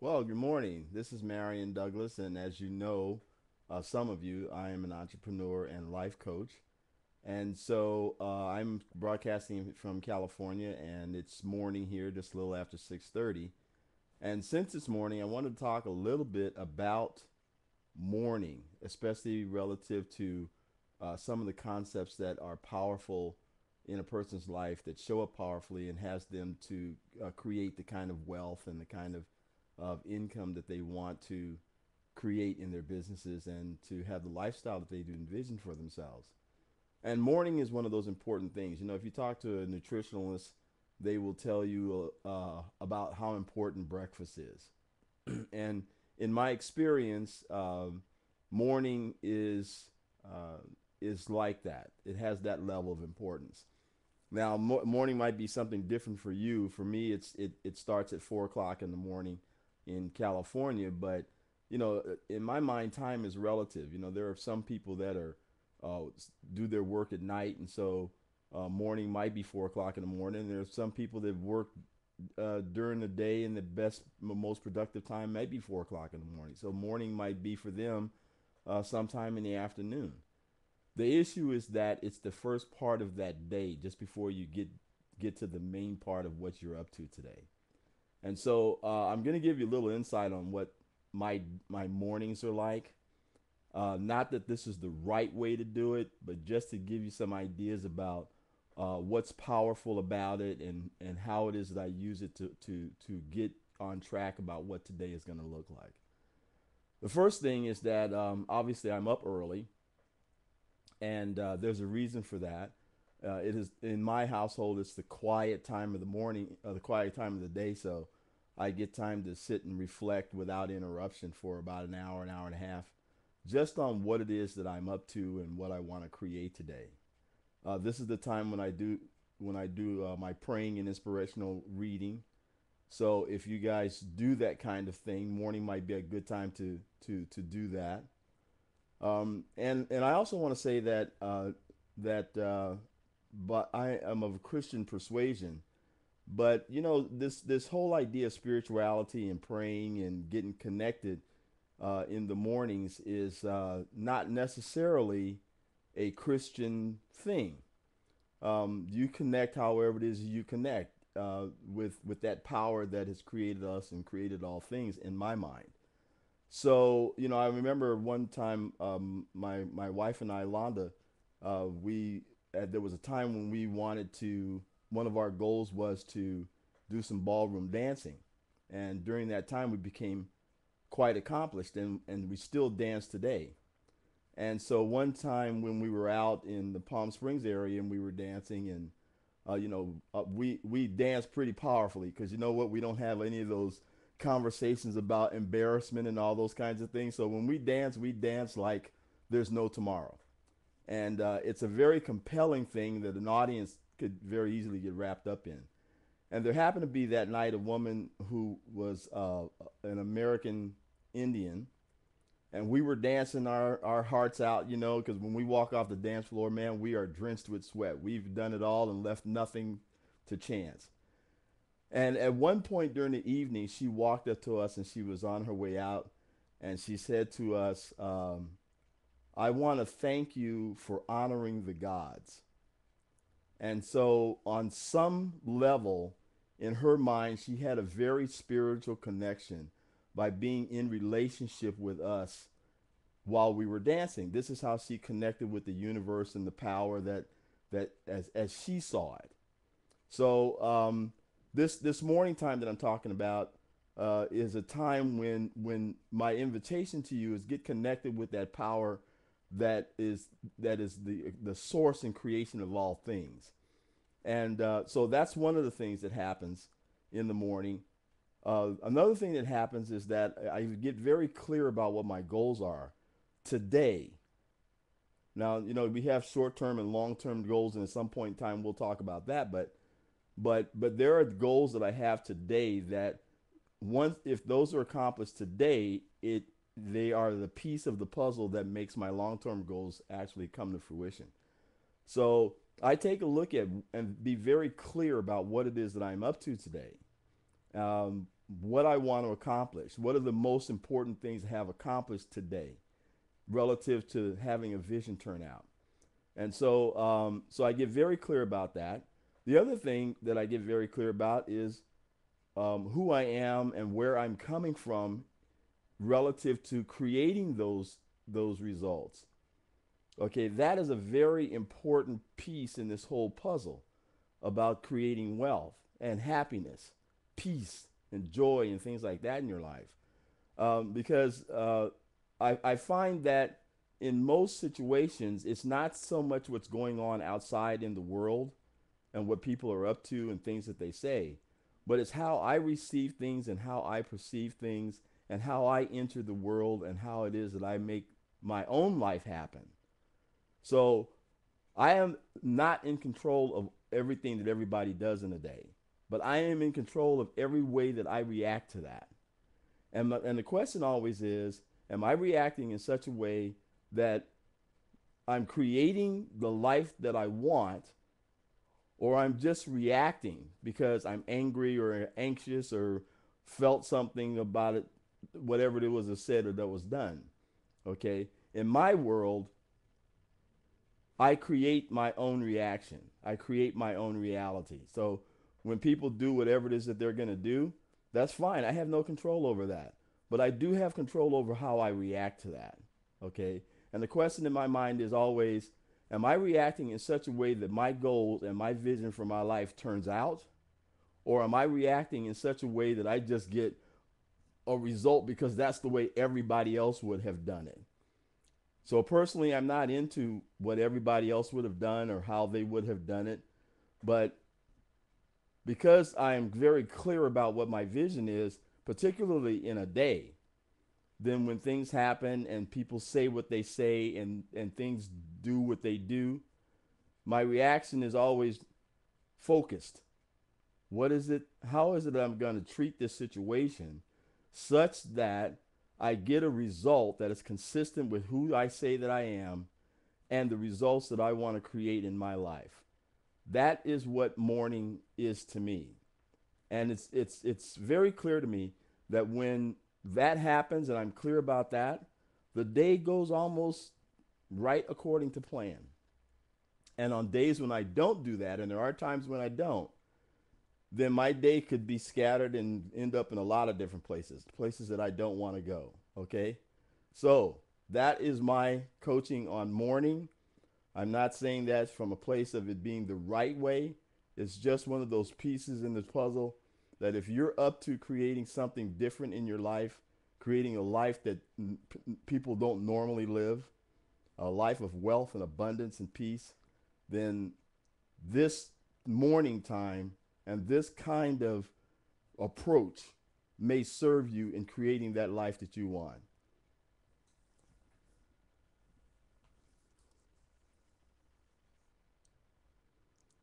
Well, good morning. This is Marion Douglas, and as you know, some of you, I am an entrepreneur and life coach. And so I'm broadcasting from California, and it's morning here, just a little after 6:30. And since it's morning, I wanted to talk a little bit about morning, especially relative to some of the concepts that are powerful in a person's life that show up powerfully and has them to create the kind of wealth and the kind of income that they want to create in their businesses and to have the lifestyle that they do envision for themselves. And morning is one of those important things. You know, if you talk to a nutritionalist, they will tell you about how important breakfast is. And in my experience, morning is like that. It has that level of importance. Now, morning might be something different for you. For me, it starts at 4 o'clock in the morning in California, but in my mind, time is relative. You know, there are some people that are uh, do their work at night, and so morning might be 4 o'clock in the morning. There are some people that work during the day, and the best, most productive time might be 4 o'clock in the morning. So morning might be for them sometime in the afternoon. The issue is that it's the first part of that day, just before you get to the main part of what you're up to today. And so I'm going to give you a little insight on what my mornings are like. Not that this is the right way to do it, but just to give you some ideas about what's powerful about it and how it is that I use it to get on track about what today is going to look like. The first thing is that obviously I'm up early, and there's a reason for that. It is in my household. It's the quiet time of the morning, the quiet time of the day. So I get time to sit and reflect without interruption for about an hour and a half, just on what it is that I'm up to and what I want to create today. This is the time when I do my praying and inspirational reading. So if you guys do that kind of thing, morning might be a good time to do that. And I also want to say that but I am of Christian persuasion. But this whole idea of spirituality and praying and getting connected in the mornings is not necessarily a Christian thing. You connect however it is you connect with that power that has created us and created all things in my mind. So I remember one time my wife and I, Londa, we there was a time when we wanted to. One of our goals was to do some ballroom dancing, and during that time we became quite accomplished, and we still dance today. And so one time when we were out in the Palm Springs area and we were dancing, and we danced pretty powerfully because you know what, we don't have any of those conversations about embarrassment and all those kinds of things. So when we dance like there's no tomorrow, and it's a very compelling thing that an audience could very easily get wrapped up in. And there happened to be that night a woman who was an American Indian, and we were dancing our hearts out, because when we walk off the dance floor, man, we are drenched with sweat. We've done it all and left nothing to chance. And at one point during the evening, she walked up to us and she was on her way out, and she said to us, I want to thank you for honoring the gods. And so, on some level, in her mind, she had a very spiritual connection by being in relationship with us while we were dancing. This is how she connected with the universe and the power that as she saw it. So this morning time that I'm talking about is a time when my invitation to you is get connected with that power that is the source and creation of all things. And so that's one of the things that happens in the morning. Another thing that happens is that I get very clear about what my goals are today. Now, we have short-term and long-term goals, and at some point in time we'll talk about that. But there are goals that I have today that once if those are accomplished today, it they are the piece of the puzzle that makes my long-term goals actually come to fruition. So I take a look at and be very clear about what it is that I'm up to today. what I want to accomplish. What are the most important things to have accomplished today relative to having a vision turn out? And so I get very clear about that. The other thing that I get very clear about is who I am and where I'm coming from relative to creating those results. Okay, that is a very important piece in this whole puzzle about creating wealth and happiness, peace and joy and things like that in your life. Because I find that in most situations, it's not so much what's going on outside in the world and what people are up to and things that they say, but it's how I receive things and how I perceive things and how I enter the world and how it is that I make my own life happen. So I am not in control of everything that everybody does in a day, but I am in control of every way that I react to that. And the question always is, am I reacting in such a way that I'm creating the life that I want, or I'm just reacting because I'm angry or anxious or felt something about it, whatever it was that said or that was done? Okay. In my world, I create my own reaction. I create my own reality. So when people do whatever it is that they're going to do, that's fine. I have no control over that. But I do have control over how I react to that. Okay. And the question in my mind is always, am I reacting in such a way that my goals and my vision for my life turns out? Or am I reacting in such a way that I just get a result because that's the way everybody else would have done it? So personally, I'm not into what everybody else would have done or how they would have done it. But because I am very clear about what my vision is, particularly in a day, then when things happen and people say what they say and things do what they do, my reaction is always focused. What is it? How is it that I'm going to treat this situation such that I get a result that is consistent with who I say that I am and the results that I want to create in my life? That is what morning is to me. And it's very clear to me that when that happens and I'm clear about that, the day goes almost right according to plan. And on days when I don't do that, and there are times when I don't, then my day could be scattered and end up in a lot of different places, places that I don't want to go. Okay. So that is my coaching on morning. I'm not saying that from a place of it being the right way. It's just one of those pieces in the puzzle that if you're up to creating something different in your life, creating a life that people don't normally live, a life of wealth and abundance and peace, then this morning time and this kind of approach may serve you in creating that life that you want.